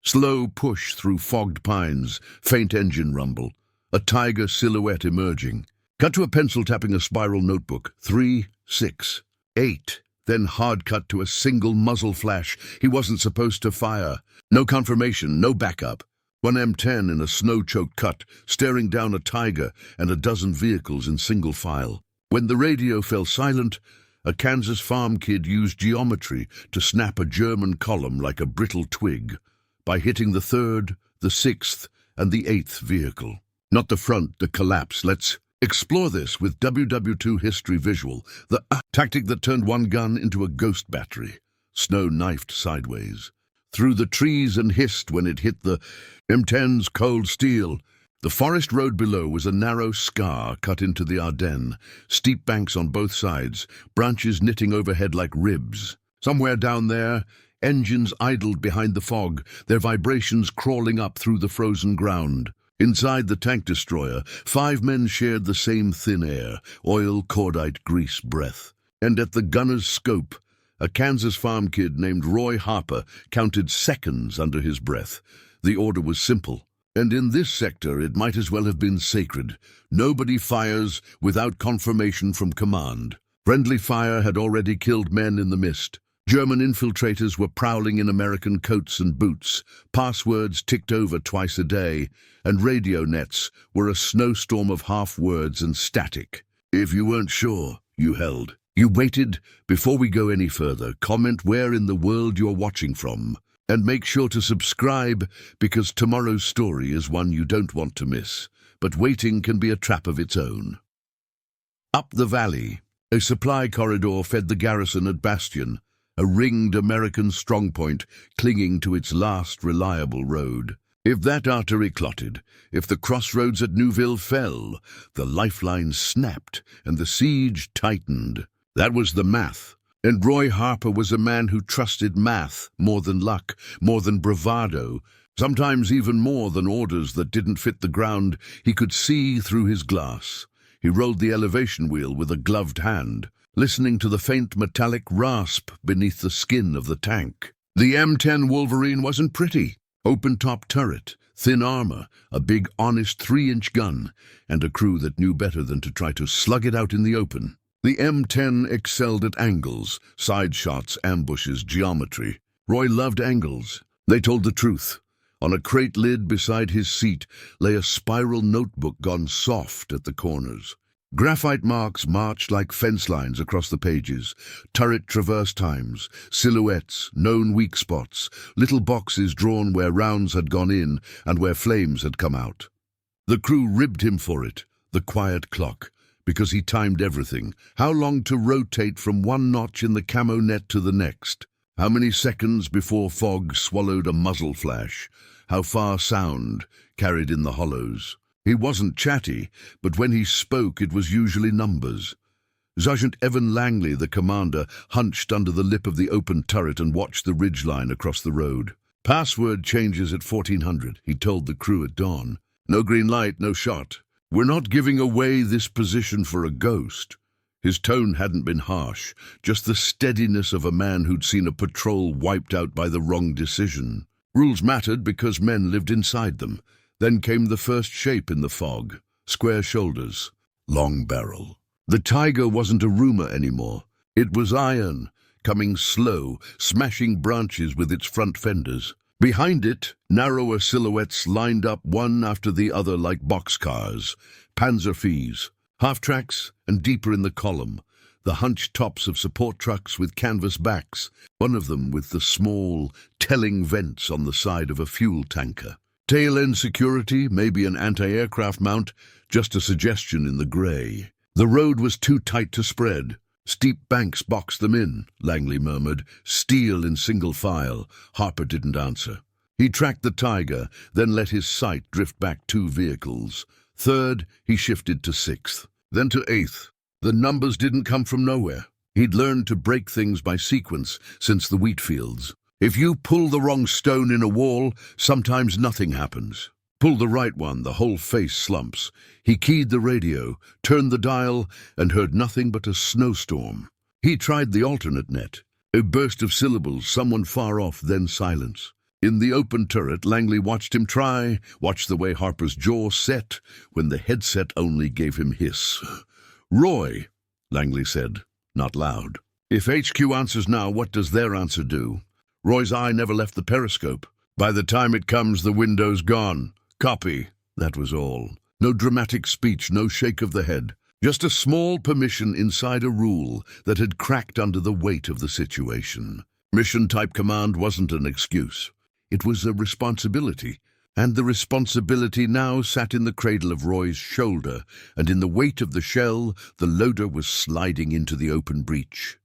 Slow push through fogged pines, faint engine rumble. A tiger silhouette emerging. Cut to a pencil tapping a spiral notebook. 3, 6, 8. Then hard cut to a single muzzle flash. He wasn't supposed to fire. No confirmation, no backup. One M10 in a snow-choked cut, staring down a tiger and a dozen vehicles in single file. When the radio fell silent, a Kansas farm kid used geometry to snap a German column like a brittle twig by hitting the 3rd, the 6th, and the 8th vehicle. Not the front, the collapse. Let's explore this with WW2 History Visual, the tactic that turned one gun into a ghost battery. Snow knifed sideways through the trees and hissed when it hit the M10's cold steel. The forest road below was a narrow scar cut into the Ardennes, steep banks on both sides, branches knitting overhead like ribs. Somewhere down there, engines idled behind the fog, their vibrations crawling up through the frozen ground. Inside the tank destroyer, 5 men shared the same thin air, oil, cordite, grease breath. And at the gunner's scope, a Kansas farm kid named Roy Harper counted seconds under his breath. The order was simple, and in this sector it might as well have been sacred. Nobody fires without confirmation from command. Friendly fire had already killed men in the mist. German infiltrators were prowling in American coats and boots. Passwords ticked over twice a day, and radio nets were a snowstorm of half-words and static. If you weren't sure, you held. You waited. Before we go any further, comment where in the world you're watching from. And make sure to subscribe, because tomorrow's story is one you don't want to miss. But waiting can be a trap of its own. Up the valley, a supply corridor fed the garrison at Bastion, a ringed American strongpoint clinging to its last reliable road. If that artery clotted, if the crossroads at Neuville fell, the lifeline snapped and the siege tightened. That was the math. And Roy Harper was a man who trusted math more than luck, more than bravado, sometimes even more than orders that didn't fit the ground he could see through his glass. He rolled the elevation wheel with a gloved hand, listening to the faint metallic rasp beneath the skin of the tank. The M10 Wolverine wasn't pretty. Open-top turret, thin armor, a big, honest 3-inch gun, and a crew that knew better than to try to slug it out in the open. The M10 excelled at angles, side shots, ambushes, geometry. Roy loved angles. They told the truth. On a crate lid beside his seat lay a spiral notebook gone soft at the corners. Graphite marks marched like fence lines across the pages, turret traverse times, silhouettes, known weak spots, little boxes drawn where rounds had gone in and where flames had come out. The crew ribbed him for it, the quiet clock, because he timed everything. How long to rotate from one notch in the camo net to the next? How many seconds before fog swallowed a muzzle flash? How far sound carried in the hollows? He wasn't chatty, but when he spoke it was usually numbers. Sergeant Evan Langley, the commander, hunched under the lip of the open turret and watched the ridgeline across the road. Password changes at 1400, he told the crew at dawn. No green light, no shot. We're not giving away this position for a ghost. His tone hadn't been harsh, just the steadiness of a man who'd seen a patrol wiped out by the wrong decision. Rules mattered because men lived inside them. Then came the first shape in the fog, square shoulders, long barrel. The tiger wasn't a rumor anymore. It was iron, coming slow, smashing branches with its front fenders. Behind it, narrower silhouettes lined up one after the other like boxcars, Panzer fees, half-tracks, and deeper in the column, the hunched tops of support trucks with canvas backs, one of them with the small, telling vents on the side of a fuel tanker. Tail-end security, maybe an anti-aircraft mount, just a suggestion in the grey. The road was too tight to spread. Steep banks boxed them in, Langley murmured, steel in single file. Harper didn't answer. He tracked the tiger, then let his sight drift back 2 vehicles. 3rd, he shifted to 6th, then to 8th. The numbers didn't come from nowhere. He'd learned to break things by sequence since the wheat fields. If you pull the wrong stone in a wall, sometimes nothing happens. Pull the right one, the whole face slumps. He keyed the radio, turned the dial, and heard nothing but a snowstorm. He tried the alternate net. A burst of syllables, someone far off, then silence. In the open turret, Langley watched him try, watched the way Harper's jaw set when the headset only gave him hiss. "Roy," Langley said, not loud. "If HQ answers now, what does their answer do?" Roy's eye never left the periscope. "By the time it comes, the window's gone. Copy." That was all. No dramatic speech, no shake of the head. Just a small permission inside a rule that had cracked under the weight of the situation. Mission-type command wasn't an excuse. It was a responsibility, and the responsibility now sat in the cradle of Roy's shoulder, and in the weight of the shell, the loader was sliding into the open breach.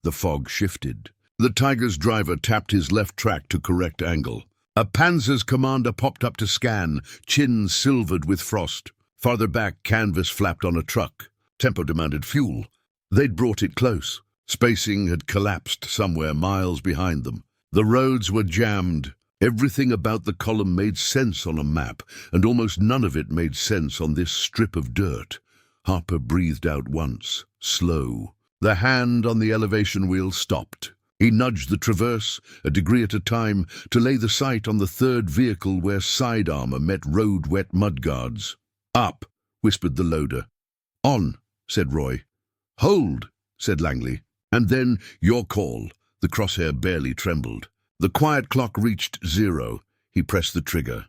The fog shifted. The Tiger's driver tapped his left track to correct angle. A Panzer's commander popped up to scan, chin silvered with frost. Farther back, canvas flapped on a truck. Tempo demanded fuel. They'd brought it close. Spacing had collapsed somewhere miles behind them. The roads were jammed. Everything about the column made sense on a map, and almost none of it made sense on this strip of dirt. Harper breathed out once, slow. The hand on the elevation wheel stopped. He nudged the traverse, a degree at a time, to lay the sight on the third vehicle where side armor met road-wet mudguards. "Up," whispered the loader. "On," said Roy. "Hold," said Langley. And then, "Your call." The crosshair barely trembled. The quiet clock reached 0. He pressed the trigger.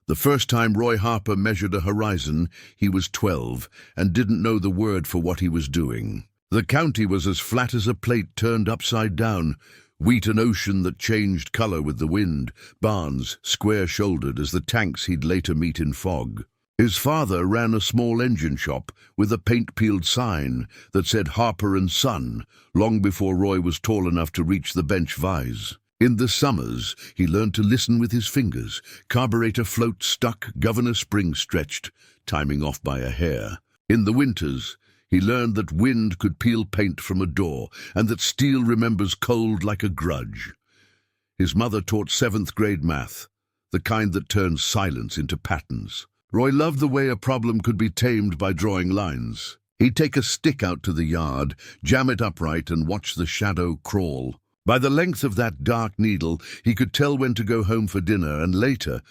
The first time Roy Harper measured a horizon, he was 12 and didn't know the word for what he was doing. The county was as flat as a plate turned upside down, wheat an ocean that changed color with the wind, barns square-shouldered as the tanks he'd later meet in fog. His father ran a small engine shop with a paint-peeled sign that said Harper and Son, long before Roy was tall enough to reach the bench vise. In the summers, he learned to listen with his fingers, carburetor float stuck, governor spring stretched, timing off by a hair. In the winters, he learned that wind could peel paint from a door and that steel remembers cold like a grudge. His mother taught 7th grade math, the kind that turns silence into patterns. Roy loved the way a problem could be tamed by drawing lines. He'd take a stick out to the yard, jam it upright, and watch the shadow crawl. By the length of that dark needle, he could tell when to go home for dinner, and later,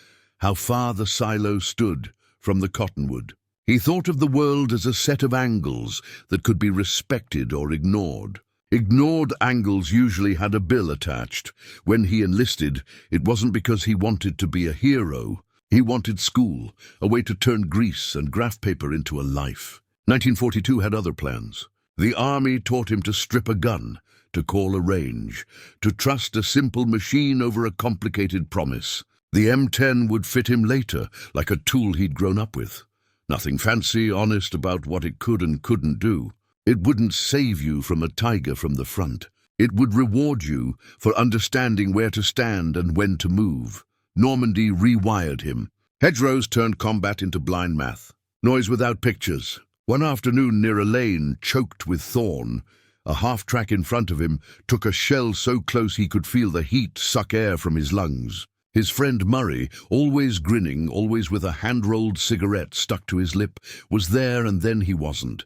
how far the silo stood from the cottonwood. He thought of the world as a set of angles that could be respected or ignored. Ignored angles usually had a bill attached. When he enlisted, it wasn't because he wanted to be a hero. He wanted school, a way to turn grease and graph paper into a life. 1942 had other plans. The army taught him to strip a gun, to call a range, to trust a simple machine over a complicated promise. The M10 would fit him later, like a tool he'd grown up with. Nothing fancy, honest about what it could and couldn't do. It wouldn't save you from a tiger from the front. It would reward you for understanding where to stand and when to move. Normandy rewired him. Hedgerows turned combat into blind math. Noise without pictures. One afternoon near a lane choked with thorn, a half-track in front of him took a shell so close he could feel the heat suck air from his lungs. His friend Murray, always grinning, always with a hand-rolled cigarette stuck to his lip, was there, and then he wasn't.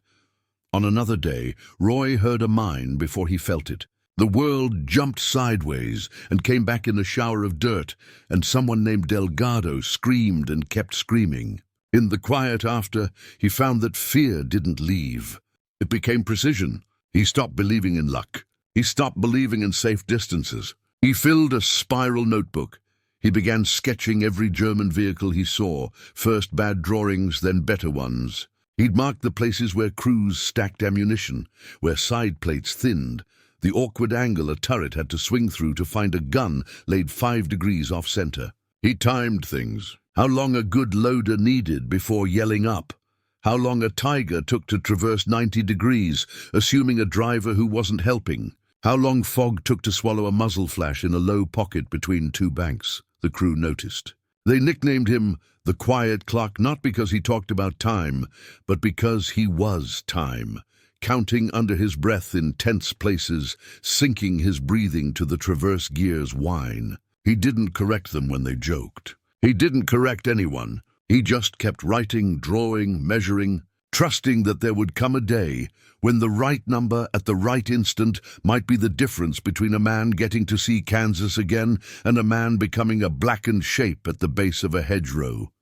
On another day, Roy heard a mine before he felt it. The world jumped sideways and came back in a shower of dirt, and someone named Delgado screamed and kept screaming. In the quiet after, he found that fear didn't leave. It became precision. He stopped believing in luck. He stopped believing in safe distances. He filled a spiral notebook. He began sketching every German vehicle he saw, first bad drawings, then better ones. He'd marked the places where crews stacked ammunition, where side plates thinned, the awkward angle a turret had to swing through to find a gun laid 5 degrees off-center. He timed things. How long a good loader needed before yelling up. How long a tiger took to traverse 90 degrees, assuming a driver who wasn't helping. How long fog took to swallow a muzzle flash in a low pocket between 2 banks. The crew noticed. They nicknamed him the Quiet Clock, not because he talked about time, but because he was time. Counting under his breath in tense places, syncing his breathing to the traverse gear's whine. He didn't correct them when they joked. He didn't correct anyone. He just kept writing, drawing, measuring. trusting that there would come a day when the right number at the right instant might be the difference between a man getting to see Kansas again and a man becoming a blackened shape at the base of a hedgerow.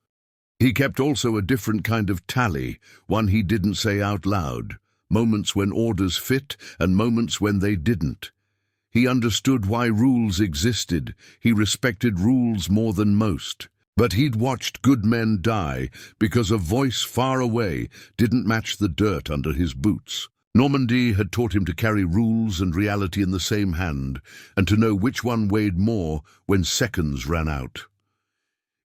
He kept also a different kind of tally, one he didn't say out loud, moments when orders fit and moments when they didn't. He understood why rules existed. He respected rules more than most. But he'd watched good men die because a voice far away didn't match the dirt under his boots. Normandy had taught him to carry rules and reality in the same hand, and to know which one weighed more when seconds ran out.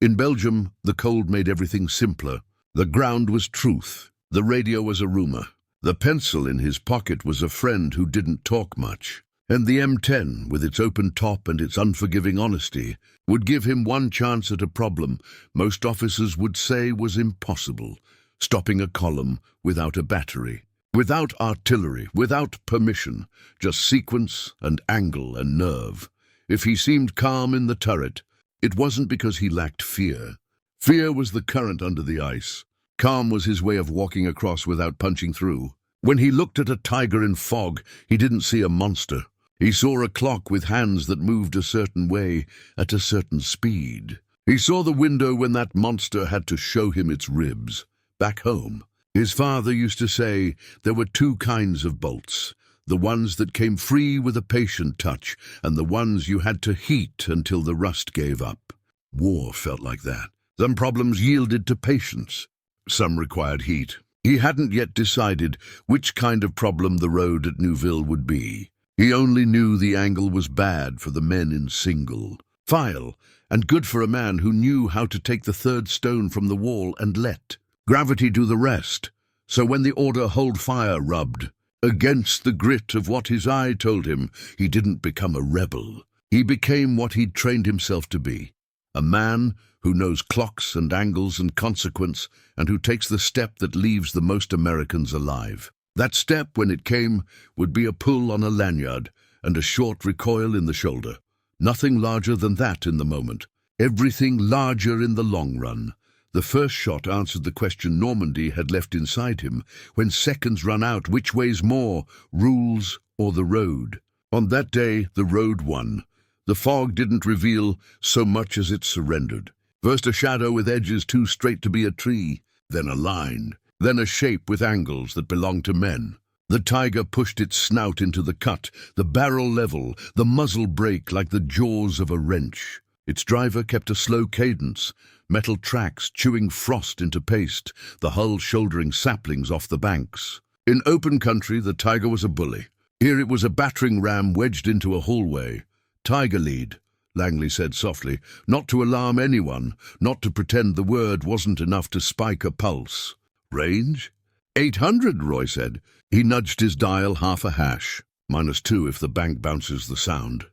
In Belgium, the cold made everything simpler. The ground was truth. The radio was a rumor. The pencil in his pocket was a friend who didn't talk much. And the M10, with its open top and its unforgiving honesty, would give him one chance at a problem most officers would say was impossible: stopping a column without a battery, without artillery, without permission, just sequence and angle and nerve. If he seemed calm in the turret, it wasn't because he lacked fear. Fear was the current under the ice. Calm was his way of walking across without punching through. When he looked at a tiger in fog, he didn't see a monster. He saw a clock with hands that moved a certain way at a certain speed. He saw the window when that monster had to show him its ribs. Back home, his father used to say there were two kinds of bolts: the ones that came free with a patient touch, and the ones you had to heat until the rust gave up. War felt like that. Some problems yielded to patience. Some required heat. He hadn't yet decided which kind of problem the road at Neuville would be. He only knew the angle was bad for the men in single file, and good for a man who knew how to take the third stone from the wall and let gravity do the rest. So when the order "hold fire" rubbed against the grit of what his eye told him, he didn't become a rebel. He became what he'd trained himself to be: a man who knows clocks and angles and consequence, and who takes the step that leaves the most Americans alive. That step, when it came, would be a pull on a lanyard and a short recoil in the shoulder. Nothing larger than that in the moment. Everything larger in the long run. The first shot answered the question Normandy had left inside him: when seconds run out, which weighs more, rules or the road? On that day, the road won. The fog didn't reveal so much as it surrendered. First a shadow with edges too straight to be a tree, then a line, then a shape with angles that belonged to men. The tiger pushed its snout into the cut, the barrel level, the muzzle break like the jaws of a wrench. Its driver kept a slow cadence, metal tracks chewing frost into paste, the hull shouldering saplings off the banks. In open country, the tiger was a bully. Here it was a battering ram wedged into a hallway. "Tiger lead," Langley said softly, not to alarm anyone, not to pretend the word wasn't enough to spike a pulse. "Range?" 800, Roy said. He nudged his dial half a hash. -2 if the bank bounces the sound.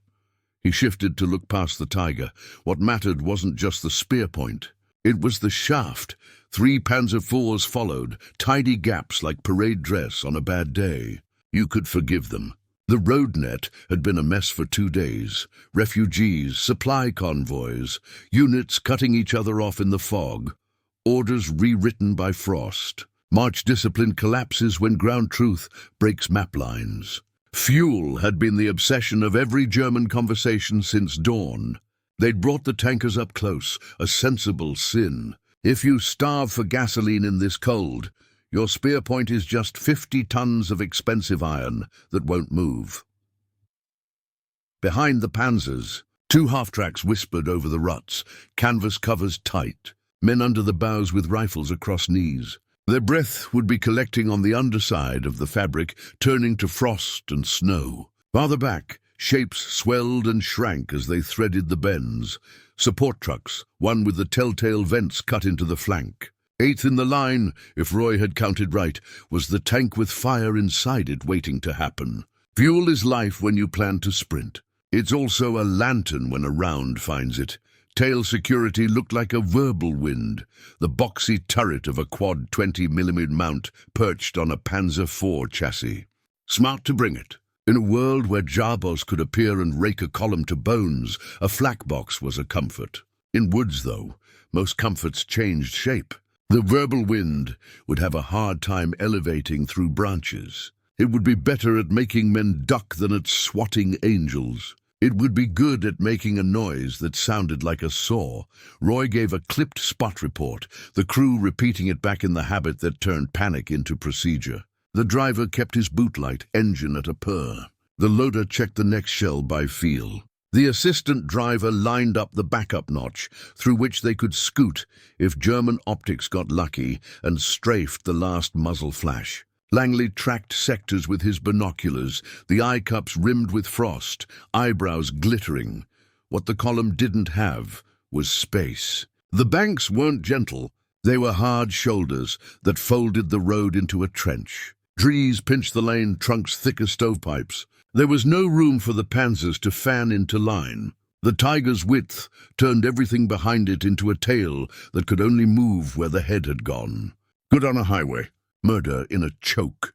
He shifted to look past the tiger. What mattered wasn't just the spear point. It was the shaft. 3 Panzer IVs followed, tidy gaps like parade dress on a bad day. You could forgive them. The road net had been a mess for 2 days. Refugees, supply convoys, units cutting each other off in the fog. Orders rewritten by frost. March discipline collapses when ground truth breaks map lines. Fuel had been the obsession of every German conversation since dawn. They'd brought the tankers up close, a sensible sin. If you starve for gasoline in this cold, your spear point is just 50 tons of expensive iron that won't move. Behind the Panzers, 2 half-tracks whispered over the ruts, canvas covers tight, men under the bows with rifles across knees. Their breath would be collecting on the underside of the fabric, turning to frost and snow. Farther back, shapes swelled and shrank as they threaded the bends. Support trucks, one with the telltale vents cut into the flank. 8th in the line, if Roy had counted right, was the tank with fire inside it waiting to happen. Fuel is life when you plan to sprint. It's also a lantern when a round finds it. Tail security looked like a verbal wind, the boxy turret of a quad 20mm mount perched on a Panzer IV chassis. Smart to bring it. In a world where jarbos could appear and rake a column to bones, a flak box was a comfort. In woods, though, most comforts changed shape. The verbal wind would have a hard time elevating through branches. It would be better at making men duck than at swatting angels. It would be good at making a noise that sounded like a saw. Roy gave a clipped spot report, the crew repeating it back in the habit that turned panic into procedure. The driver kept his bootlight, engine at a purr. The loader checked the next shell by feel. The assistant driver lined up the backup notch, through which they could scoot if German optics got lucky, and strafed the last muzzle flash. Langley tracked sectors with his binoculars, the eye cups rimmed with frost, eyebrows glittering. What the column didn't have was space. The banks weren't gentle. They were hard shoulders that folded the road into a trench. Trees pinched the lane, trunks thick as stovepipes. There was no room for the Panzers to fan into line. The Tiger's width turned everything behind it into a tail that could only move where the head had gone. Good on a highway. Murder in a choke.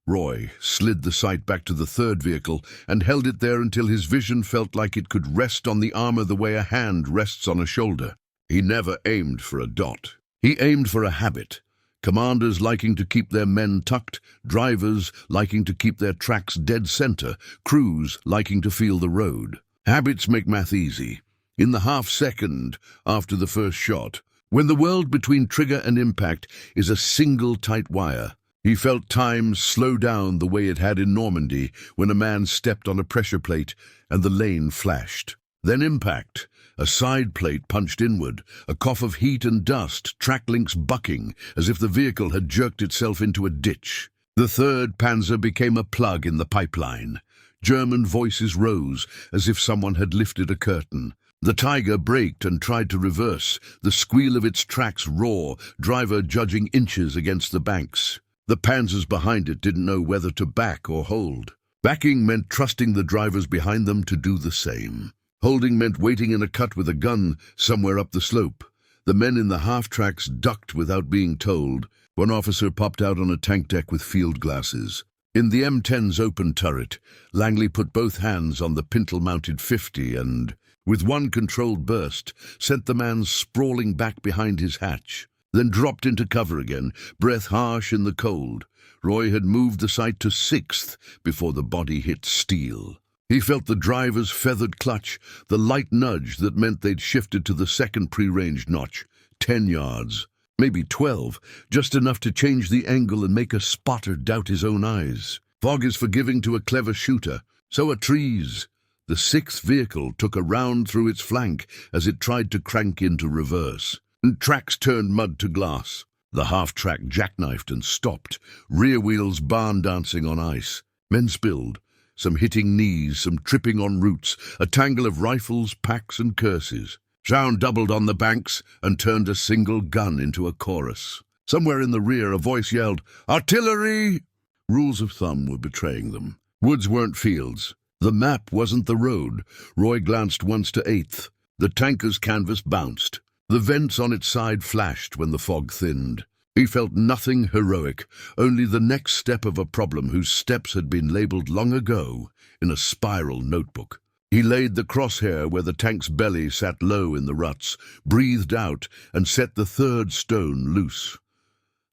Roy slid the sight back to the third vehicle and held it there until his vision felt like it could rest on the armor the way a hand rests on a shoulder. He never aimed for a dot. He aimed for a habit. Commanders liking to keep their men tucked, drivers liking to keep their tracks dead center, crews liking to feel the road. Habits make math easy. In the half-second after the first shot, when the world between trigger and impact is a single tight wire, he felt time slow down the way it had in Normandy when a man stepped on a pressure plate and the lane flashed. Then impact, a side plate punched inward, a cough of heat and dust, track links bucking as if the vehicle had jerked itself into a ditch. The third Panzer became a plug in the pipeline. German voices rose as if someone had lifted a curtain. The Tiger braked and tried to reverse, the squeal of its tracks raw, driver judging inches against the banks. The Panzers behind it didn't know whether to back or hold. Backing meant trusting the drivers behind them to do the same. Holding meant waiting in a cut with a gun somewhere up the slope. The men in the half-tracks ducked without being told. One officer popped out on a tank deck with field glasses. In the M10's open turret, Langley put both hands on the pintle-mounted 50 and, with one controlled burst, sent the man sprawling back behind his hatch, then dropped into cover again, breath harsh in the cold. Roy had moved the sight to 6th before the body hit steel. He felt the driver's feathered clutch, the light nudge that meant they'd shifted to the second pre-ranged notch, 10 yards, maybe 12, just enough to change the angle and make a spotter doubt his own eyes. Fog is forgiving to a clever shooter, so are trees. The 6th vehicle took a round through its flank as it tried to crank into reverse, and tracks turned mud to glass. The half-track jackknifed and stopped, rear wheels barn dancing on ice. Men spilled, some hitting knees, some tripping on roots, a tangle of rifles, packs and curses. Sound doubled on the banks and turned a single gun into a chorus. Somewhere in the rear a voice yelled, "Artillery!" Rules of thumb were betraying them. Woods weren't fields. The map wasn't the road. Roy glanced once to 8th. The tanker's canvas bounced. The vents on its side flashed when the fog thinned. He felt nothing heroic, only the next step of a problem whose steps had been labeled long ago in a spiral notebook. He laid the crosshair where the tank's belly sat low in the ruts, breathed out, and set the third stone loose.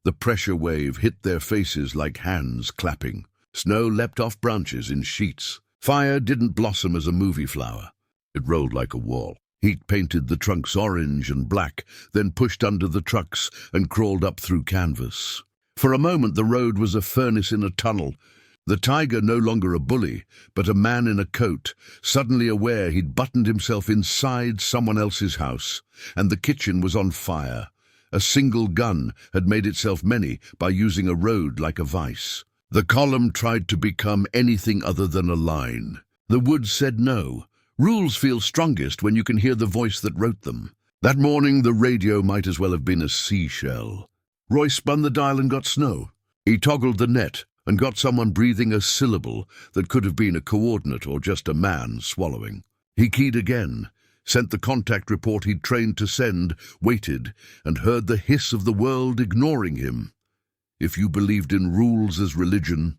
The pressure wave hit their faces like hands clapping. Snow leapt off branches in sheets. Fire didn't blossom as a movie flower. It rolled like a wall. Heat painted the trunks orange and black, then pushed under the trucks and crawled up through canvas. For a moment the road was a furnace in a tunnel. The Tiger no longer a bully, but a man in a coat, suddenly aware he'd buttoned himself inside someone else's house, and the kitchen was on fire. A single gun had made itself many by using a road like a vice. The column tried to become anything other than a line. The woods said no. Rules feel strongest when you can hear the voice that wrote them. That morning the radio might as well have been a seashell. Roy spun the dial and got snow. He toggled the net and got someone breathing a syllable that could have been a coordinate or just a man swallowing. He keyed again, sent the contact report he'd trained to send, waited, and heard the hiss of the world ignoring him. If you believed in rules as religion,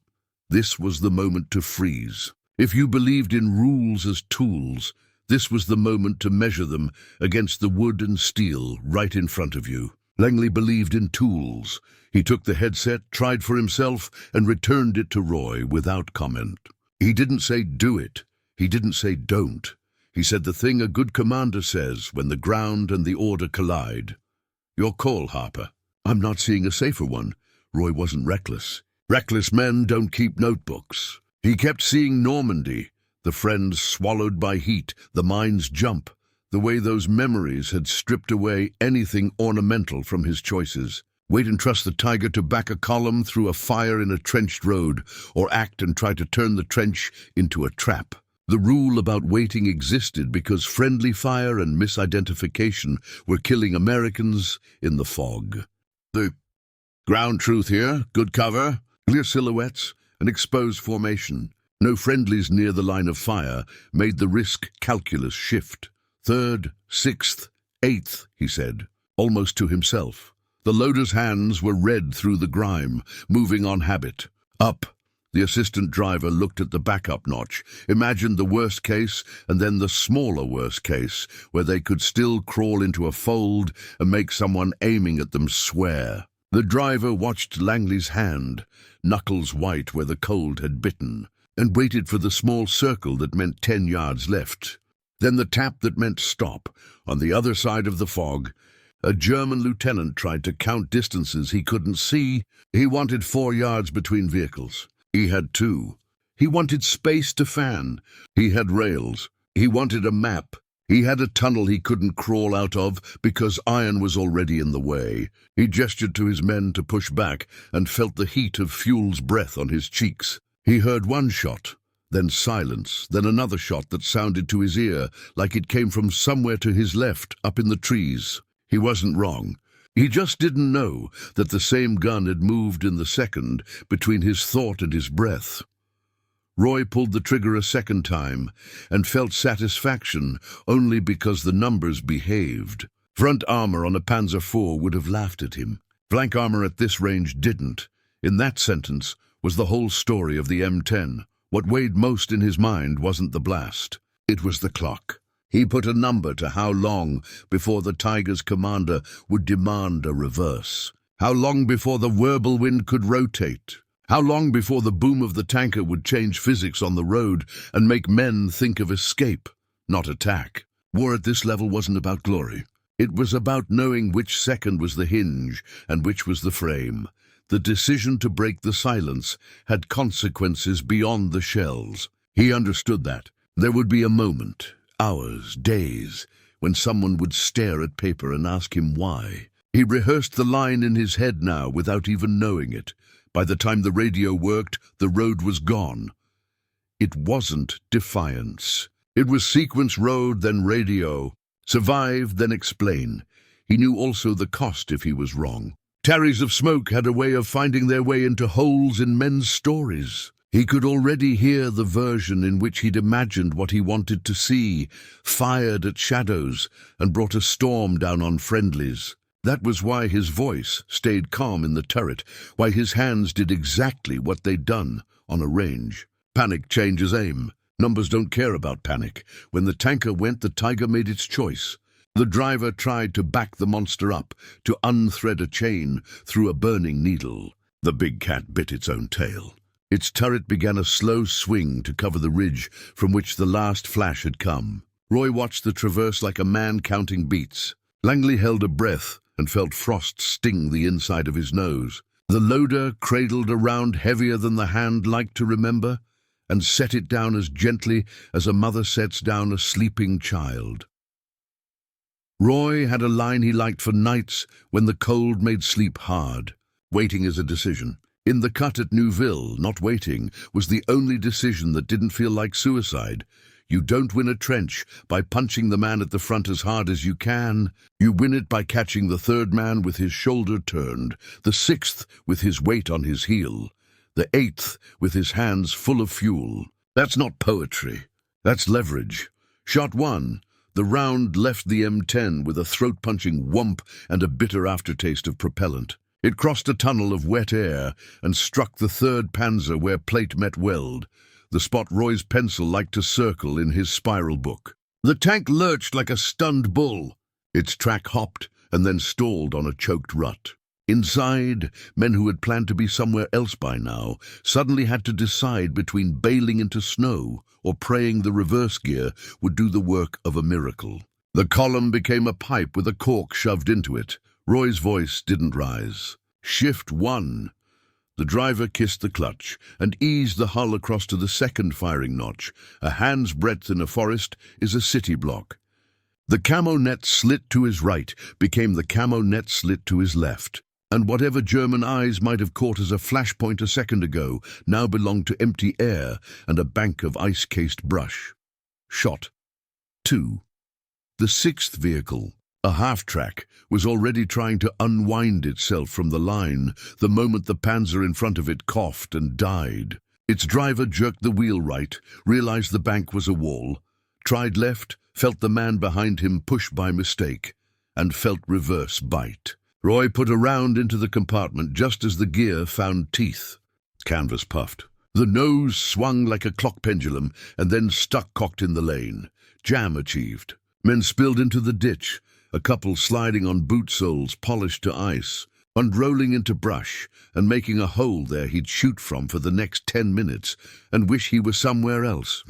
this was the moment to freeze. If you believed in rules as tools, this was the moment to measure them against the wood and steel right in front of you. Langley believed in tools. He took the headset, tried for himself, and returned it to Roy without comment. He didn't say do it. He didn't say don't. He said the thing a good commander says when the ground and the order collide. Your call, Harper. I'm not seeing a safer one. Roy wasn't reckless. Reckless men don't keep notebooks. He kept seeing Normandy, the friends swallowed by heat, the mind's jump, the way those memories had stripped away anything ornamental from his choices. Wait and trust the Tiger to back a column through a fire in a trenched road, or act and try to turn the trench into a trap. The rule about waiting existed because friendly fire and misidentification were killing Americans in the fog. The ground truth here, good cover, clear silhouettes, an exposed formation. No friendlies near the line of fire made the risk calculus shift. 3rd, 6th, 8th, he said, almost to himself. The loader's hands were red through the grime, moving on habit. Up. The assistant driver looked at the backup notch, imagined the worst case, and then the smaller worst case, where they could still crawl into a fold and make someone aiming at them swear. The driver watched Langley's hand, knuckles white where the cold had bitten, and waited for the small circle that meant 10 yards left. Then the tap that meant stop. On the other side of the fog, a German lieutenant tried to count distances he couldn't see. He wanted 4 yards between vehicles. He had 2. He wanted space to fan. He had rails. He wanted a map. He had a tunnel he couldn't crawl out of because iron was already in the way. He gestured to his men to push back and felt the heat of fuel's breath on his cheeks. He heard one shot, then silence, then another shot that sounded to his ear like it came from somewhere to his left, up in the trees. He wasn't wrong. He just didn't know that the same gun had moved in the second between his thought and his breath. Roy pulled the trigger a second time and felt satisfaction only because the numbers behaved. Front armor on a Panzer IV would have laughed at him. Flank armor at this range didn't. In that sentence was the whole story of the M10. What weighed most in his mind wasn't the blast. It was the clock. He put a number to how long before the Tiger's commander would demand a reverse. How long before the whirlwind could rotate. How long before the boom of the tanker would change physics on the road and make men think of escape, not attack. War at this level wasn't about glory. It was about knowing which second was the hinge and which was the frame. The decision to break the silence had consequences beyond the shells. He understood that. There would be a moment, hours, days, when someone would stare at paper and ask him why. He rehearsed the line in his head now without even knowing it. By the time the radio worked, the road was gone. It wasn't defiance. It was sequence road, then radio. Survive, then explain. He knew also the cost if he was wrong. Tarries of smoke had a way of finding their way into holes in men's stories. He could already hear the version in which he'd imagined what he wanted to see, fired at shadows, and brought a storm down on friendlies. That was why his voice stayed calm in the turret, why his hands did exactly what they'd done on a range. Panic changes aim. Numbers don't care about panic. When the tanker went, the Tiger made its choice. The driver tried to back the monster up, to unthread a chain through a burning needle. The big cat bit its own tail. Its turret began a slow swing to cover the ridge from which the last flash had come. Roy watched the traverse like a man counting beats. Langley held a breath and felt frost sting the inside of his nose. The loader cradled a round heavier than the hand liked to remember, and set it down as gently as a mother sets down a sleeping child. Roy had a line he liked for nights when the cold made sleep hard. Waiting is a decision. In the cut at Neuville, not waiting was the only decision that didn't feel like suicide. You don't win a trench by punching the man at the front as hard as you can. You win it by catching the third man with his shoulder turned, the sixth with his weight on his heel, the eighth with his hands full of fuel. That's not poetry. That's leverage. Shot one. The round left the M10 with a throat-punching whump and a bitter aftertaste of propellant. It crossed a tunnel of wet air and struck the 3rd Panzer where plate met weld, the spot Roy's pencil liked to circle in his spiral book. The tank lurched like a stunned bull. Its track hopped, and then stalled on a choked rut. Inside, men who had planned to be somewhere else by now suddenly had to decide between bailing into snow or praying the reverse gear would do the work of a miracle. The column became a pipe with a cork shoved into it. Roy's voice didn't rise. Shift 1. The driver kissed the clutch and eased the hull across to the second firing notch. A hand's breadth in a forest is a city block. The camo net slit to his right became the camo net slit to his left, and whatever German eyes might have caught as a flashpoint a second ago now belonged to empty air and a bank of ice-cased brush. Shot 2. The sixth vehicle, a half-track, was already trying to unwind itself from the line the moment the Panzer in front of it coughed and died. Its driver jerked the wheel right, realized the bank was a wall, tried left, felt the man behind him push by mistake, and felt reverse bite. Roy put a round into the compartment just as the gear found teeth. Canvas puffed. The nose swung like a clock pendulum and then stuck cocked in the lane. Jam achieved. Men spilled into the ditch, a couple sliding on boot soles polished to ice, unrolling into brush and making a hole there he'd shoot from for the next 10 minutes and wish he was somewhere else.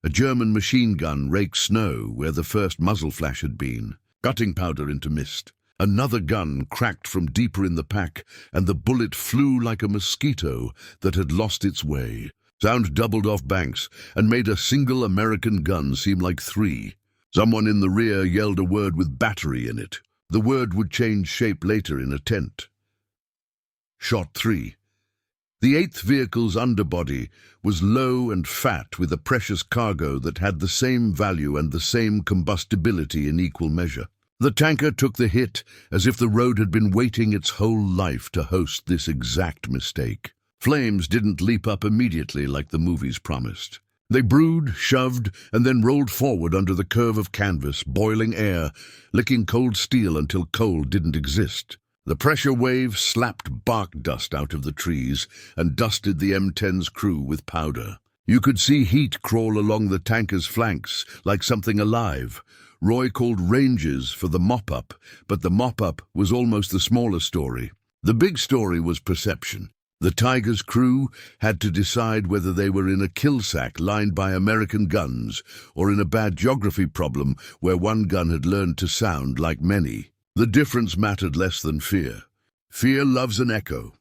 A German machine gun raked snow where the first muzzle flash had been, cutting powder into mist. Another gun cracked from deeper in the pack, and the bullet flew like a mosquito that had lost its way. Sound doubled off banks and made a single American gun seem like 3. Someone in the rear yelled a word with battery in it. The word would change shape later in a tent. Shot 3. The 8th vehicle's underbody was low and fat with a precious cargo that had the same value and the same combustibility in equal measure. The tanker took the hit as if the road had been waiting its whole life to host this exact mistake. Flames didn't leap up immediately like the movies promised. They brewed, shoved, and then rolled forward under the curve of canvas, boiling air, licking cold steel until cold didn't exist. The pressure wave slapped bark dust out of the trees and dusted the M10's crew with powder. You could see heat crawl along the tanker's flanks like something alive. Roy called ranges for the mop-up, but the mop-up was almost the smaller story. The big story was perception. The Tiger's crew had to decide whether they were in a kill sack lined by American guns or in a bad geography problem where one gun had learned to sound like many. The difference mattered less than fear. Fear loves an echo.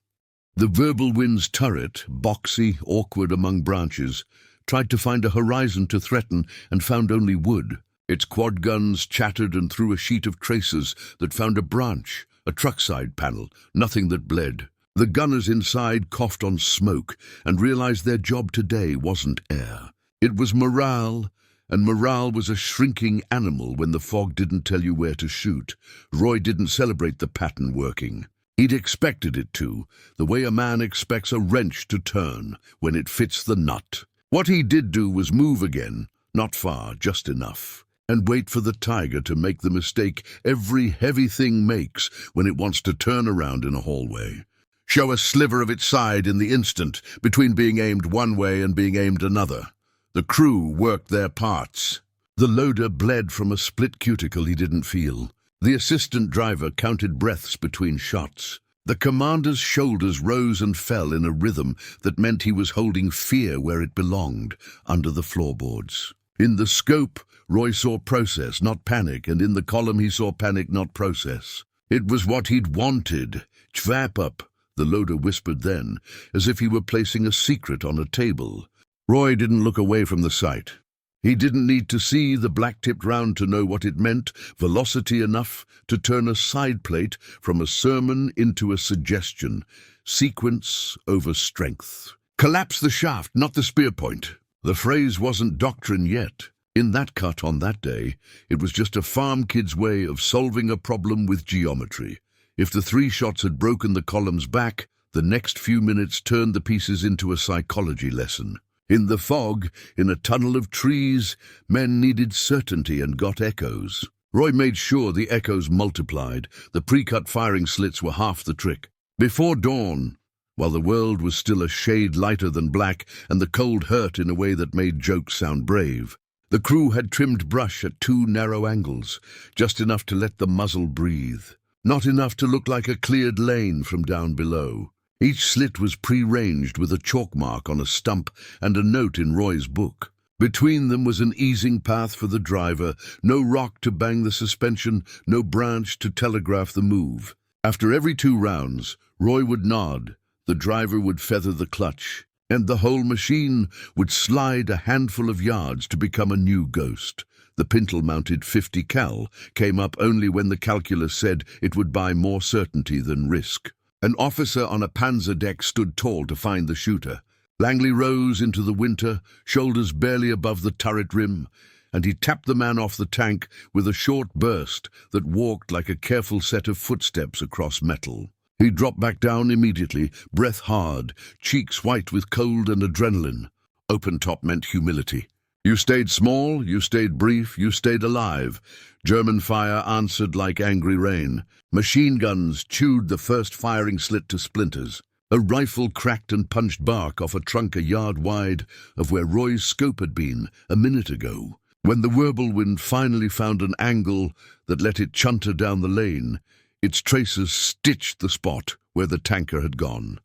The verbal wind's turret, boxy, awkward among branches, tried to find a horizon to threaten and found only wood. Its quad guns chattered and threw a sheet of tracers that found a branch, a truck side panel, nothing that bled. The gunners inside coughed on smoke and realized their job today wasn't air. It was morale, and morale was a shrinking animal when the fog didn't tell you where to shoot. Roy didn't celebrate the pattern working. He'd expected it to, the way a man expects a wrench to turn when it fits the nut. What he did do was move again, not far, just enough, and wait for the Tiger to make the mistake every heavy thing makes when it wants to turn around in a hallway. Show a sliver of its side in the instant between being aimed one way and being aimed another. The crew worked their parts. The loader bled from a split cuticle he didn't feel. The assistant driver counted breaths between shots. The commander's shoulders rose and fell in a rhythm that meant he was holding fear where it belonged, under the floorboards. In the scope, Roy saw process, not panic, and in the column he saw panic, not process. It was what he'd wanted. HVAP up, the loader whispered then, as if he were placing a secret on a table. Roy didn't look away from the sight. He didn't need to see the black-tipped round to know what it meant, velocity enough to turn a side plate from a sermon into a suggestion, sequence over strength. Collapse the shaft, not the spear point. The phrase wasn't doctrine yet. In that cut on that day, it was just a farm kid's way of solving a problem with geometry. If the 3 shots had broken the column's back, the next few minutes turned the pieces into a psychology lesson. In the fog, in a tunnel of trees, men needed certainty and got echoes. Roy made sure the echoes multiplied. The pre-cut firing slits were half the trick. Before dawn, while the world was still a shade lighter than black and the cold hurt in a way that made jokes sound brave, The crew had trimmed brush at 2 narrow angles, just enough to let the muzzle breathe, not enough to look like a cleared lane from down below. Each slit was pre-ranged with a chalk mark on a stump and a note in Roy's book. Between them was an easing path for the driver, no rock to bang the suspension, no branch to telegraph the move. After every 2 rounds, Roy would nod, the driver would feather the clutch, and the whole machine would slide a handful of yards to become a new ghost. The pintle-mounted 50 cal came up only when the calculus said it would buy more certainty than risk. An officer on a Panzer deck stood tall to find the shooter. Langley rose into the winter, shoulders barely above the turret rim, and he tapped the man off the tank with a short burst that walked like a careful set of footsteps across metal. He dropped back down immediately, breath hard, cheeks white with cold and adrenaline. Open top meant humility. You stayed small, you stayed brief, you stayed alive. German fire answered like angry rain. Machine guns chewed the first firing slit to splinters. A rifle cracked and punched bark off a trunk a yard wide of where Roy's scope had been a minute ago. When the whirlwind finally found an angle that let it chunter down the lane, its tracers stitched the spot where the tanker had gone.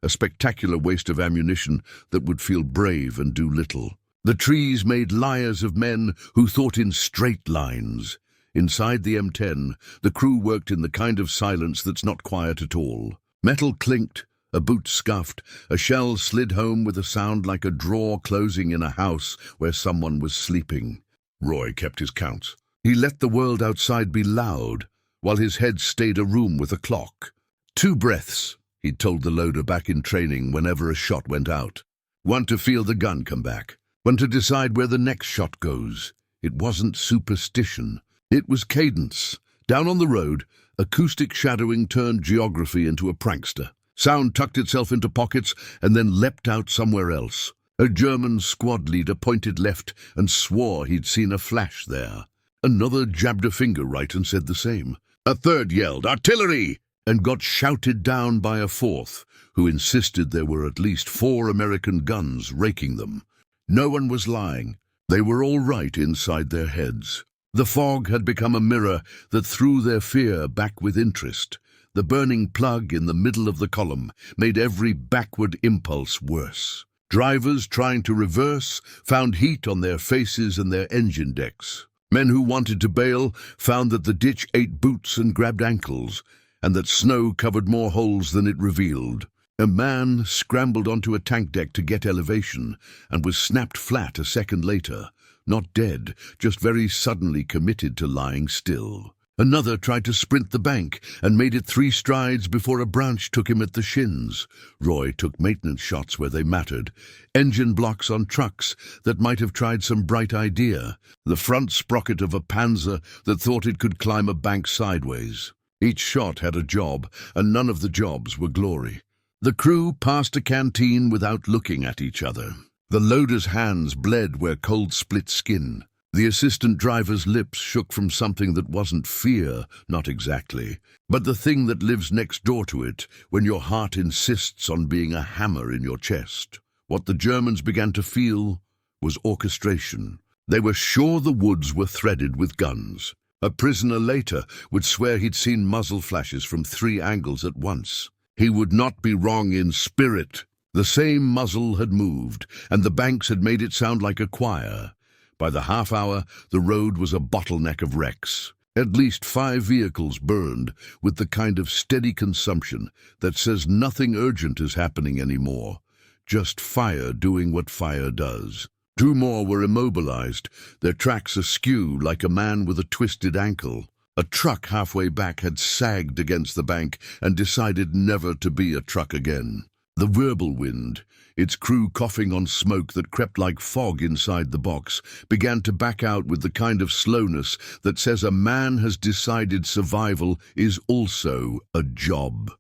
A spectacular waste of ammunition that would feel brave and do little. The trees made liars of men who thought in straight lines. Inside the M10, the crew worked in the kind of silence that's not quiet at all. Metal clinked, a boot scuffed, a shell slid home with a sound like a drawer closing in a house where someone was sleeping. Roy kept his counts. He let the world outside be loud, while his head stayed a room with a clock. 2 breaths, he'd told the loader back in training whenever a shot went out. 1 to feel the gun come back. 1 to decide where the next shot goes. It wasn't superstition. It was cadence. Down on the road, acoustic shadowing turned geography into a prankster. Sound tucked itself into pockets and then leapt out somewhere else. A German squad leader pointed left and swore he'd seen a flash there. Another jabbed a finger right and said the same. A third yelled, "Artillery!" and got shouted down by a fourth, who insisted there were at least 4 American guns raking them. No one was lying. They were all right inside their heads. The fog had become a mirror that threw their fear back with interest. The burning plug in the middle of the column made every backward impulse worse. Drivers trying to reverse found heat on their faces and their engine decks. Men who wanted to bail found that the ditch ate boots and grabbed ankles, and that snow covered more holes than it revealed. A man scrambled onto a tank deck to get elevation and was snapped flat a second later. Not dead, just very suddenly committed to lying still. Another tried to sprint the bank and made it 3 strides before a branch took him at the shins. Roy took maintenance shots where they mattered. Engine blocks on trucks that might have tried some bright idea. The front sprocket of a Panzer that thought it could climb a bank sideways. Each shot had a job, and none of the jobs were glory. The crew passed a canteen without looking at each other. The loader's hands bled where cold split skin. The assistant driver's lips shook from something that wasn't fear, not exactly, but the thing that lives next door to it when your heart insists on being a hammer in your chest. What the Germans began to feel was orchestration. They were sure the woods were threaded with guns. A prisoner later would swear he'd seen muzzle flashes from 3 angles at once. He would not be wrong in spirit. The same muzzle had moved, and the banks had made it sound like a choir. By the half hour, the road was a bottleneck of wrecks. At least 5 vehicles burned with the kind of steady consumption that says nothing urgent is happening anymore. Just fire doing what fire does. 2 more were immobilized, their tracks askew like a man with a twisted ankle. A truck halfway back had sagged against the bank and decided never to be a truck again. The whirlwind, its crew coughing on smoke that crept like fog inside the box, began to back out with the kind of slowness that says a man has decided survival is also a job.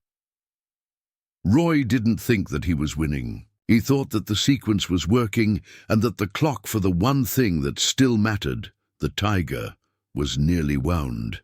Roy didn't think that he was winning. He thought that the sequence was working and that the clock for the one thing that still mattered, the tiger, was nearly wound.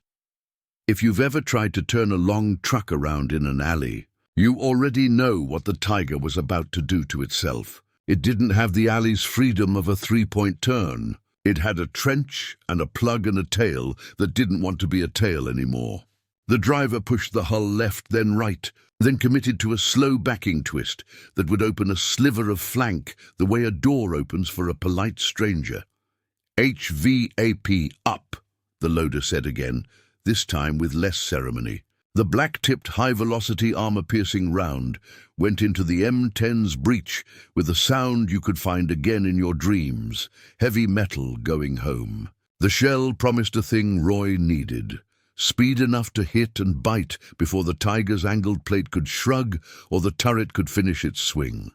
If you've ever tried to turn a long truck around in an alley, you already know what the tiger was about to do to itself. It didn't have the alley's freedom of a 3-point turn. It had a trench and a plug and a tail that didn't want to be a tail anymore. The driver pushed the hull left, then right, then committed to a slow backing twist that would open a sliver of flank the way a door opens for a polite stranger. HVAP up, the loader said again, this time with less ceremony. The black-tipped high-velocity armor-piercing round went into the M10's breech with a sound you could find again in your dreams, heavy metal going home. The shell promised a thing Roy needed, speed enough to hit and bite before the Tiger's angled plate could shrug or the turret could finish its swing.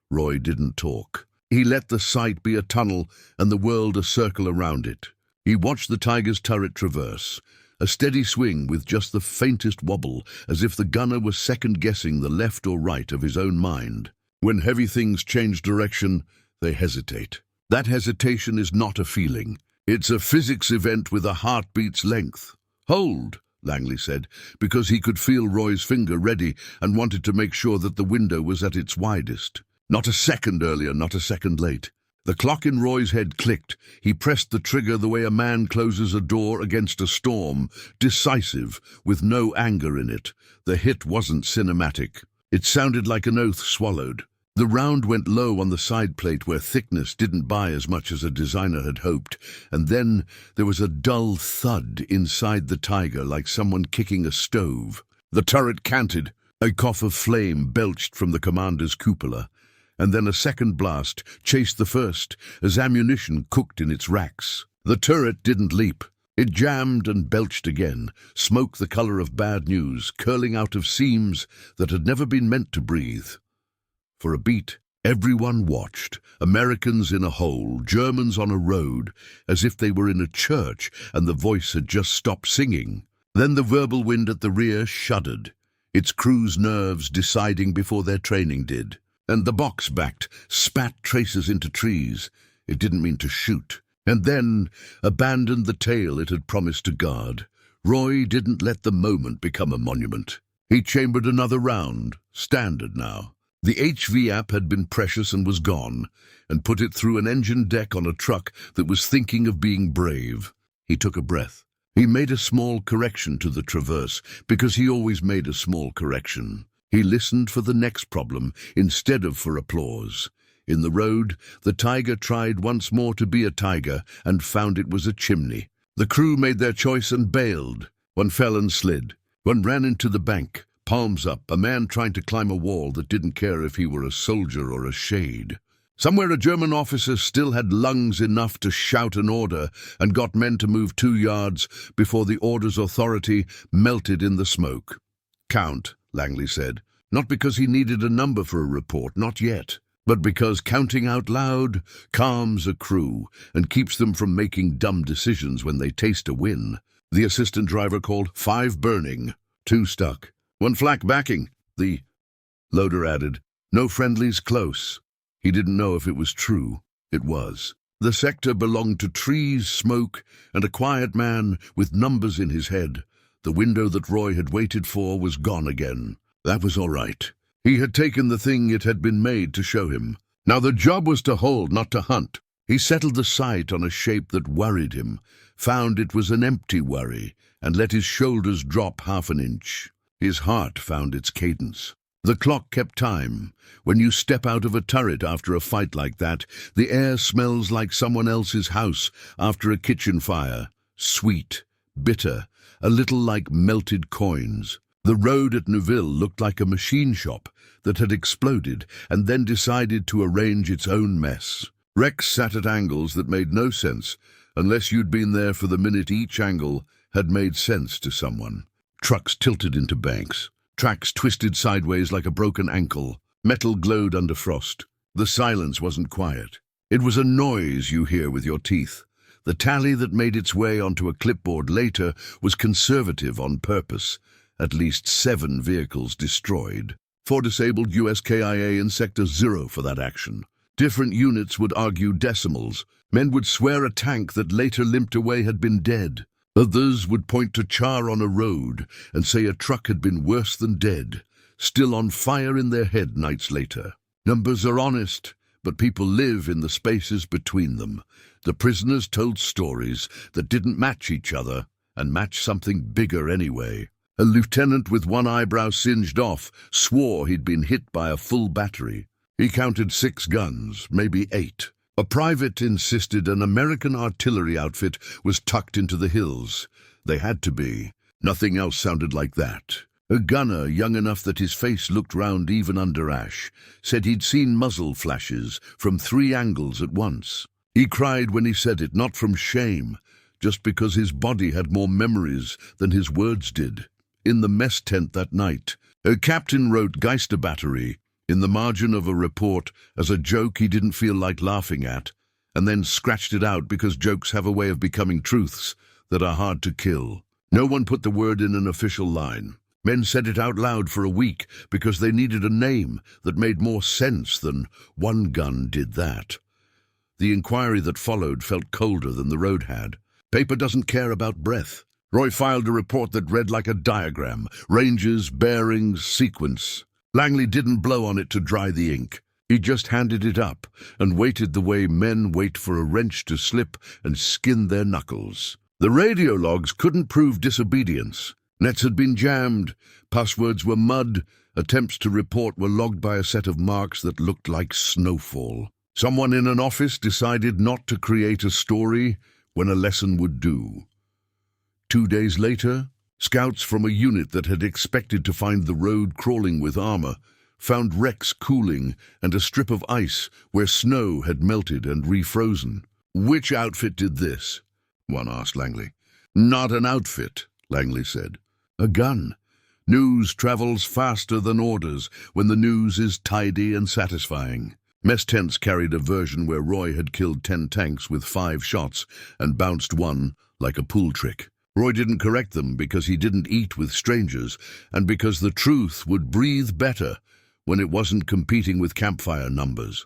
Roy didn't talk. He let the sight be a tunnel and the world a circle around it. He watched the Tiger's turret traverse, a steady swing with just the faintest wobble, as if the gunner was second-guessing the left or right of his own mind. When heavy things change direction, they hesitate. That hesitation is not a feeling. It's a physics event with a heartbeat's length. "Hold," Langley said, because he could feel Roy's finger ready and wanted to make sure that the window was at its widest. Not a second earlier, not a second late. The clock in Roy's head clicked. He pressed the trigger the way a man closes a door against a storm, decisive, with no anger in it. The hit wasn't cinematic. It sounded like an oath swallowed. The round went low on the side plate where thickness didn't buy as much as a designer had hoped, and then there was a dull thud inside the Tiger like someone kicking a stove. The turret canted. A cough of flame belched from the commander's cupola, and then a second blast chased the first as ammunition cooked in its racks. The turret didn't leap. It jammed and belched again, smoke the color of bad news, curling out of seams that had never been meant to breathe. For a beat, everyone watched, Americans in a hole, Germans on a road, as if they were in a church and the voice had just stopped singing. Then the verbal wind at the rear shuddered, its crew's nerves deciding before their training did. And the box backed, spat traces into trees. It didn't mean to shoot. And then abandoned the tail it had promised to guard. Roy didn't let the moment become a monument. He chambered another round, standard now. The HVAP had been precious and was gone, and put it through an engine deck on a truck that was thinking of being brave. He took a breath. He made a small correction to the traverse, because he always made a small correction. He listened for the next problem instead of for applause. In the road, the Tiger tried once more to be a tiger and found it was a chimney. The crew made their choice and bailed. One fell and slid. One ran into the bank, palms up, a man trying to climb a wall that didn't care if he were a soldier or a shade. Somewhere a German officer still had lungs enough to shout an order and got men to move 2 yards before the order's authority melted in the smoke. "Count," Langley said, not because he needed a number for a report, not yet, but because counting out loud calms a crew and keeps them from making dumb decisions when they taste a win. The assistant driver called 5 burning, 2 stuck, 1 flak backing. The loader added, "No friendlies close." He didn't know if it was true. It was. The sector belonged to trees, smoke, and a quiet man with numbers in his head. The window that Roy had waited for was gone again. That was all right. He had taken the thing it had been made to show him. Now the job was to hold, not to hunt. He settled the sight on a shape that worried him, found it was an empty worry, and let his shoulders drop 1/2 inch. His heart found its cadence. The clock kept time. When you step out of a turret after a fight like that, the air smells like someone else's house after a kitchen fire. Sweet, bitter, a little like melted coins. The road at Neuville looked like a machine shop that had exploded and then decided to arrange its own mess. Wrecks sat at angles that made no sense unless you'd been there for the minute each angle had made sense to someone. Trucks tilted into banks. Tracks twisted sideways like a broken ankle. Metal glowed under frost. The silence wasn't quiet. It was a noise you hear with your teeth. The tally that made its way onto a clipboard later was conservative on purpose. At least 7 vehicles destroyed. 4 disabled US KIA in Sector 0 for that action. Different units would argue decimals. Men would swear a tank that later limped away had been dead. Others would point to char on a road and say a truck had been worse than dead, still on fire in their head nights later. Numbers are honest, but people live in the spaces between them. The prisoners told stories that didn't match each other and matched something bigger anyway. A lieutenant with one eyebrow singed off swore he'd been hit by a full battery. He counted 6 guns, maybe 8. A private insisted an American artillery outfit was tucked into the hills. They had to be. Nothing else sounded like that. A gunner, young enough that his face looked round even under ash, said he'd seen muzzle flashes from 3 angles at once. He cried when he said it, not from shame, just because his body had more memories than his words did. In the mess tent that night, a captain wrote Geister Battery in the margin of a report as a joke he didn't feel like laughing at, and then scratched it out because jokes have a way of becoming truths that are hard to kill. No one put the word in an official line. Men said it out loud for a week because they needed a name that made more sense than "one gun did that." The inquiry that followed felt colder than the road had. Paper doesn't care about breath. Roy filed a report that read like a diagram: ranges, bearings, sequence. Langley didn't blow on it to dry the ink. He just handed it up and waited the way men wait for a wrench to slip and skin their knuckles. The radio logs couldn't prove disobedience. Nets had been jammed, passwords were mud, attempts to report were logged by a set of marks that looked like snowfall. Someone in an office decided not to create a story when a lesson would do. 2 days later, scouts from a unit that had expected to find the road crawling with armor found wrecks cooling and a strip of ice where snow had melted and refrozen. "Which outfit did this?" one asked Langley. "Not an outfit," Langley said. "A gun. News travels faster than orders when the news is tidy and satisfying." Mess tents carried a version where Roy had killed 10 tanks with 5 shots and bounced 1 like a pool trick. Roy didn't correct them because he didn't eat with strangers and because the truth would breathe better when it wasn't competing with campfire numbers.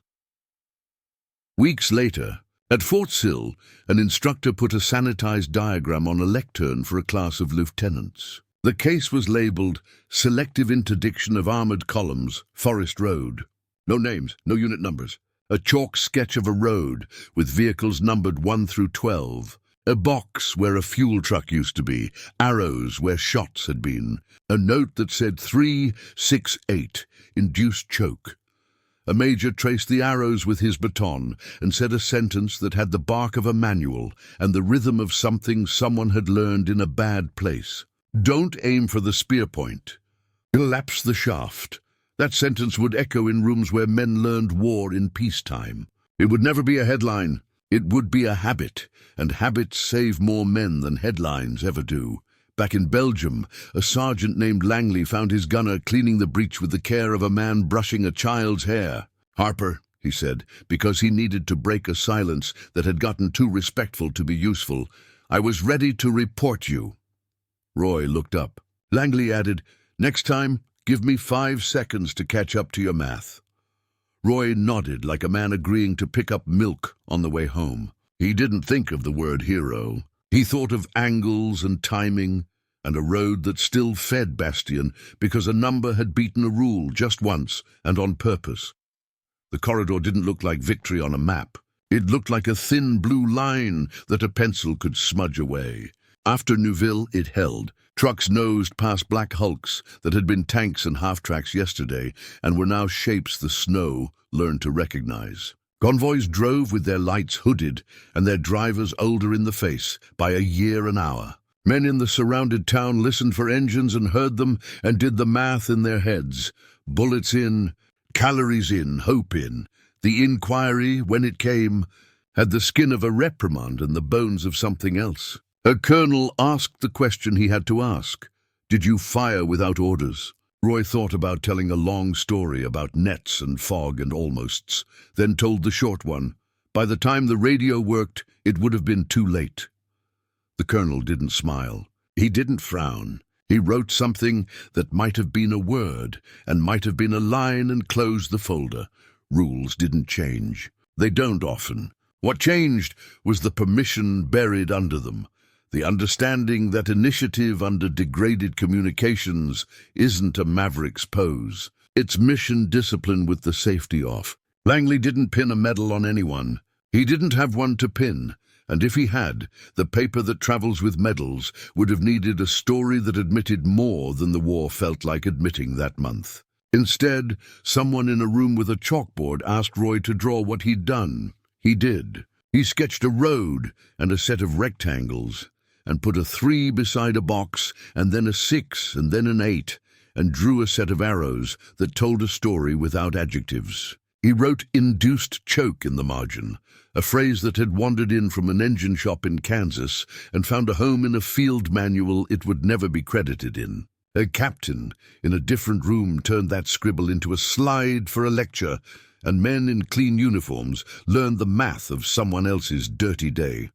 Weeks later, at Fort Sill, an instructor put a sanitized diagram on a lectern for a class of lieutenants. The case was labeled "Selective Interdiction of Armored Columns, Forest Road." No names, no unit numbers. A chalk sketch of a road with vehicles numbered 1 through 12. A box where a fuel truck used to be, arrows where shots had been. A note that said 368, induced choke. A major traced the arrows with his baton and said a sentence that had the bark of a manual and the rhythm of something someone had learned in a bad place. "Don't aim for the spear point. Collapse the shaft." That sentence would echo in rooms where men learned war in peacetime. It would never be a headline. It would be a habit, and habits save more men than headlines ever do. Back in Belgium, a sergeant named Langley found his gunner cleaning the breach with the care of a man brushing a child's hair. "Harper," he said, because he needed to break a silence that had gotten too respectful to be useful, "I was ready to report you." Roy looked up. Langley added, "Next time, give me 5 seconds to catch up to your math." Roy nodded like a man agreeing to pick up milk on the way home. He didn't think of the word hero. He thought of angles and timing and a road that still fed Bastion because a number had beaten a rule just once and on purpose. The corridor didn't look like victory on a map. It looked like a thin blue line that a pencil could smudge away. After Neuville, it held. Trucks nosed past black hulks that had been tanks and half-tracks yesterday and were now shapes the snow learned to recognize. Convoys drove with their lights hooded and their drivers older in the face by a year an hour. Men in the surrounded town listened for engines and heard them and did the math in their heads. Bullets in, calories in, hope in. The inquiry, when it came, had the skin of a reprimand and the bones of something else. A colonel asked the question he had to ask. "Did you fire without orders?" Roy thought about telling a long story about nets and fog and almosts, then told the short one. By the time the radio worked, it would have been too late. The colonel didn't smile. He didn't frown. He wrote something that might have been a word and might have been a line and closed the folder. Rules didn't change. They don't often. What changed was the permission buried under them. The understanding that initiative under degraded communications isn't a maverick's pose. It's mission discipline with the safety off. Langley didn't pin a medal on anyone. He didn't have one to pin, and if he had, the paper that travels with medals would have needed a story that admitted more than the war felt like admitting that month. Instead, someone in a room with a chalkboard asked Roy to draw what he'd done. He did. He sketched a road and a set of rectangles, and put a 3 beside a box, and then a 6, and then an 8, and drew a set of arrows that told a story without adjectives. He wrote "induced choke" in the margin, a phrase that had wandered in from an engine shop in Kansas and found a home in a field manual it would never be credited in. A captain in a different room turned that scribble into a slide for a lecture, and men in clean uniforms learned the math of someone else's dirty day.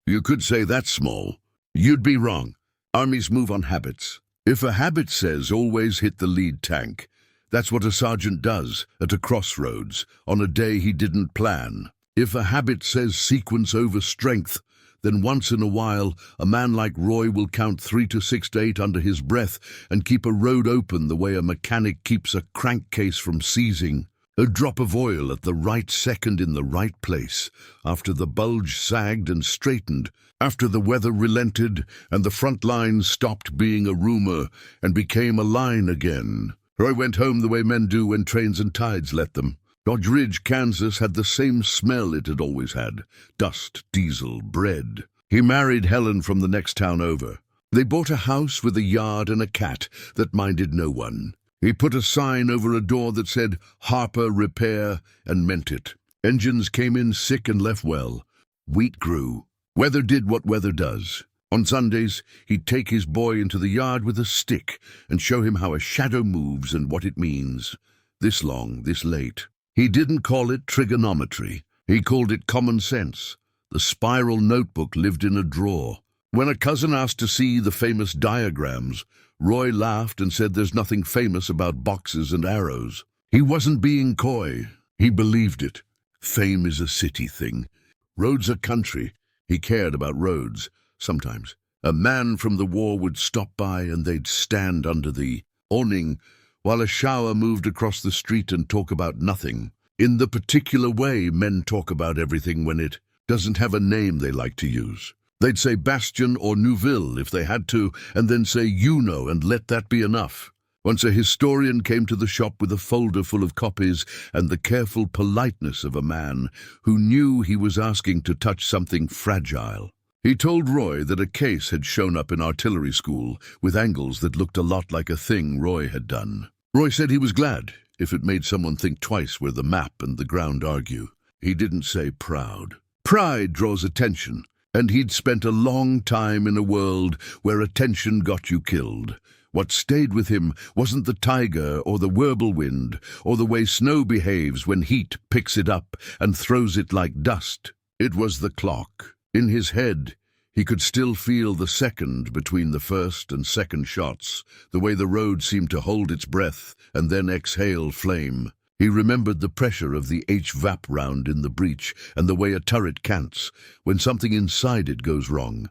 You could say that's small. You'd be wrong. Armies move on habits. If a habit says always hit the lead tank, that's what a sergeant does at a crossroads on a day he didn't plan. If a habit says sequence over strength, then once in a while a man like Roy will count 3 to 6 to 8 under his breath and keep a road open the way a mechanic keeps a crankcase from seizing. A drop of oil at the right second in the right place, after the bulge sagged and straightened, after the weather relented and the front line stopped being a rumor and became a line again. Roy went home the way men do when trains and tides let them. Dodge Ridge, Kansas had the same smell it had always had: dust, diesel, bread. He married Helen from the next town over. They bought a house with a yard and a cat that minded no one. He put a sign over a door that said "Harper Repair" and meant it. Engines came in sick and left well. Wheat grew. Weather did what weather does. On Sundays, he'd take his boy into the yard with a stick and show him how a shadow moves and what it means. This long, this late. He didn't call it trigonometry. He called it common sense. The spiral notebook lived in a drawer. When a cousin asked to see the famous diagrams, Roy laughed and said there's nothing famous about boxes and arrows. He wasn't being coy. He believed it. Fame is a city thing. Roads are country. He cared about roads. Sometimes a man from the war would stop by and they'd stand under the awning while a shower moved across the street and talk about nothing. In the particular way men talk about everything when it doesn't have a name they like to use. They'd say Bastion or Neuville if they had to, and then say and let that be enough. Once a historian came to the shop with a folder full of copies and the careful politeness of a man who knew he was asking to touch something fragile. He told Roy that a case had shown up in artillery school with angles that looked a lot like a thing Roy had done. Roy said he was glad if it made someone think twice where the map and the ground argue. He didn't say proud. Pride draws attention, and he'd spent a long time in a world where attention got you killed. What stayed with him wasn't the tiger or the whirlwind or the way snow behaves when heat picks it up and throws it like dust. It was the clock. In his head, he could still feel the second between the first and second shots, the way the road seemed to hold its breath and then exhale flame. He remembered the pressure of the HVAP round in the breech and the way a turret cants when something inside it goes wrong,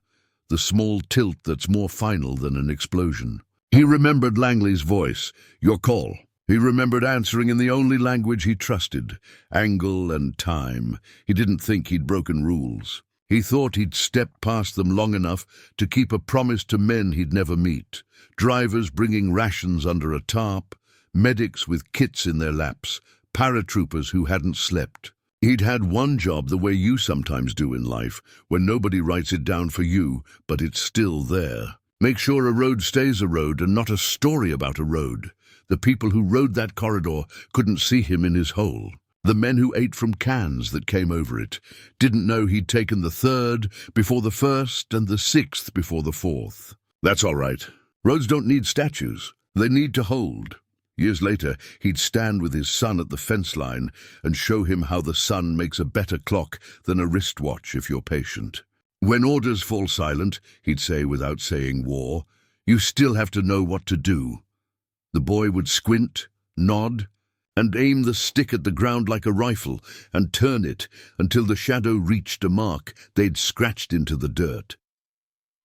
the small tilt that's more final than an explosion. He remembered Langley's voice, "Your call." He remembered answering in the only language he trusted, angle and time. He didn't think he'd broken rules. He thought he'd stepped past them long enough to keep a promise to men he'd never meet, drivers bringing rations under a tarp, medics with kits in their laps, paratroopers who hadn't slept. He'd had one job the way you sometimes do in life, when nobody writes it down for you, but it's still there. Make sure a road stays a road and not a story about a road. The people who rode that corridor couldn't see him in his hole. The men who ate from cans that came over it didn't know he'd taken the 3rd before the 1st and the 6th before the 4th. That's all right. Roads don't need statues. They need to hold. Years later, he'd stand with his son at the fence line and show him how the sun makes a better clock than a wristwatch if you're patient. When orders fall silent, he'd say without saying war, you still have to know what to do. The boy would squint, nod, and aim the stick at the ground like a rifle and turn it until the shadow reached a mark they'd scratched into the dirt.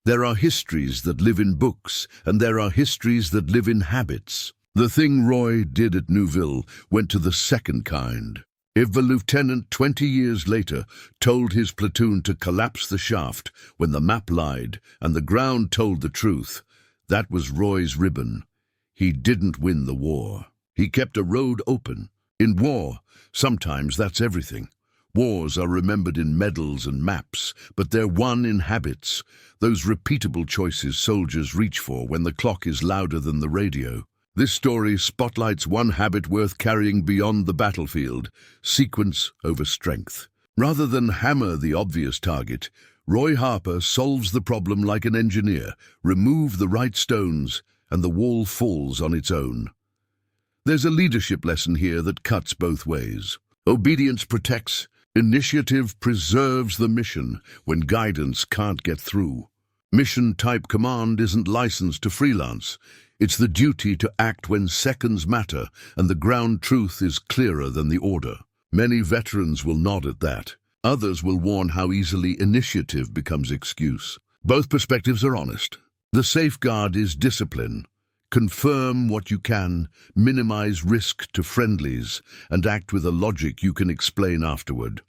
There are histories that live in books, and there are histories that live in habits. The thing Roy did at Neuville went to the second kind. If the lieutenant 20 years later told his platoon to collapse the shaft when the map lied and the ground told the truth, that was Roy's ribbon. He didn't win the war. He kept a road open. In war, sometimes that's everything. Wars are remembered in medals and maps, but they're won in habits, those repeatable choices soldiers reach for when the clock is louder than the radio. This story spotlights one habit worth carrying beyond the battlefield: sequence over strength. Rather than hammer the obvious target, Roy Harper solves the problem like an engineer. Remove the right stones, and the wall falls on its own. There's a leadership lesson here that cuts both ways. Obedience protects, initiative preserves the mission when guidance can't get through. Mission-type command isn't licensed to freelance. It's the duty to act when seconds matter and the ground truth is clearer than the order. Many veterans will nod at that. Others will warn how easily initiative becomes excuse. Both perspectives are honest. The safeguard is discipline. Confirm what you can, minimize risk to friendlies, and act with a logic you can explain afterward.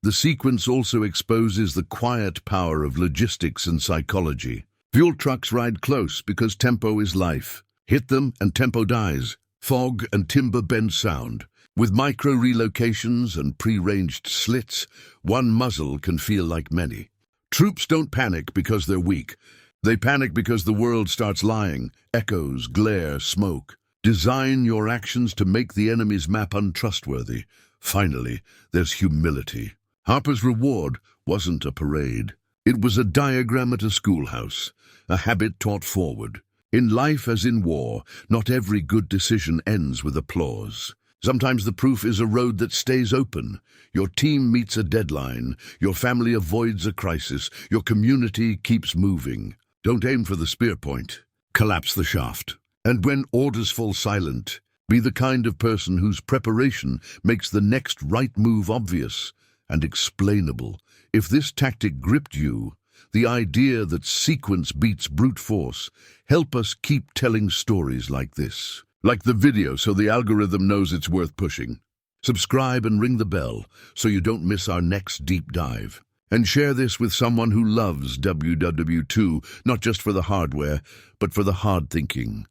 The sequence also exposes the quiet power of logistics and psychology. Fuel trucks ride close because tempo is life. Hit them and tempo dies. Fog and timber bend sound. With micro-relocations and pre-ranged slits, one muzzle can feel like many. Troops don't panic because they're weak. They panic because the world starts lying. Echoes, glare, smoke. Design your actions to make the enemy's map untrustworthy. Finally, there's humility. Harper's reward wasn't a parade. It was a diagram at a schoolhouse, a habit taught forward. In life as in war, not every good decision ends with applause. Sometimes the proof is a road that stays open. Your team meets a deadline. Your family avoids a crisis. Your community keeps moving. Don't aim for the spear point. Collapse the shaft. And when orders fall silent, be the kind of person whose preparation makes the next right move obvious and explainable. If this tactic gripped you, the idea that sequence beats brute force, help us keep telling stories like this. Like the video so the algorithm knows it's worth pushing. Subscribe and ring the bell so you don't miss our next deep dive. And share this with someone who loves WW2, not just for the hardware, but for the hard thinking.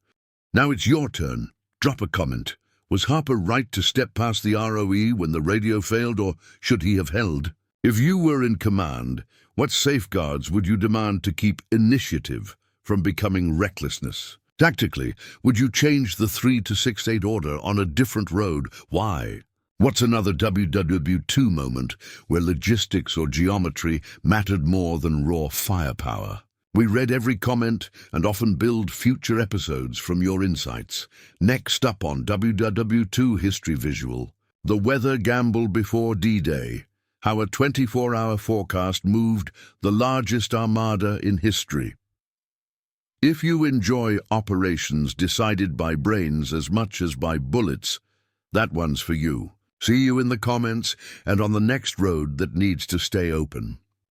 Now it's your turn. Drop a comment. Was Harper right to step past the ROE when the radio failed, or should he have held? If you were in command, what safeguards would you demand to keep initiative from becoming recklessness? Tactically, would you change the 3 to 6-8 order on a different road? Why? What's another WW2 moment where logistics or geometry mattered more than raw firepower? We read every comment and often build future episodes from your insights. Next up on WW2 History Visual, the weather gamble before D-Day. How a 24-hour forecast moved the largest armada in history. If you enjoy operations decided by brains as much as by bullets, that one's for you. See you in the comments and on the next road that needs to stay open.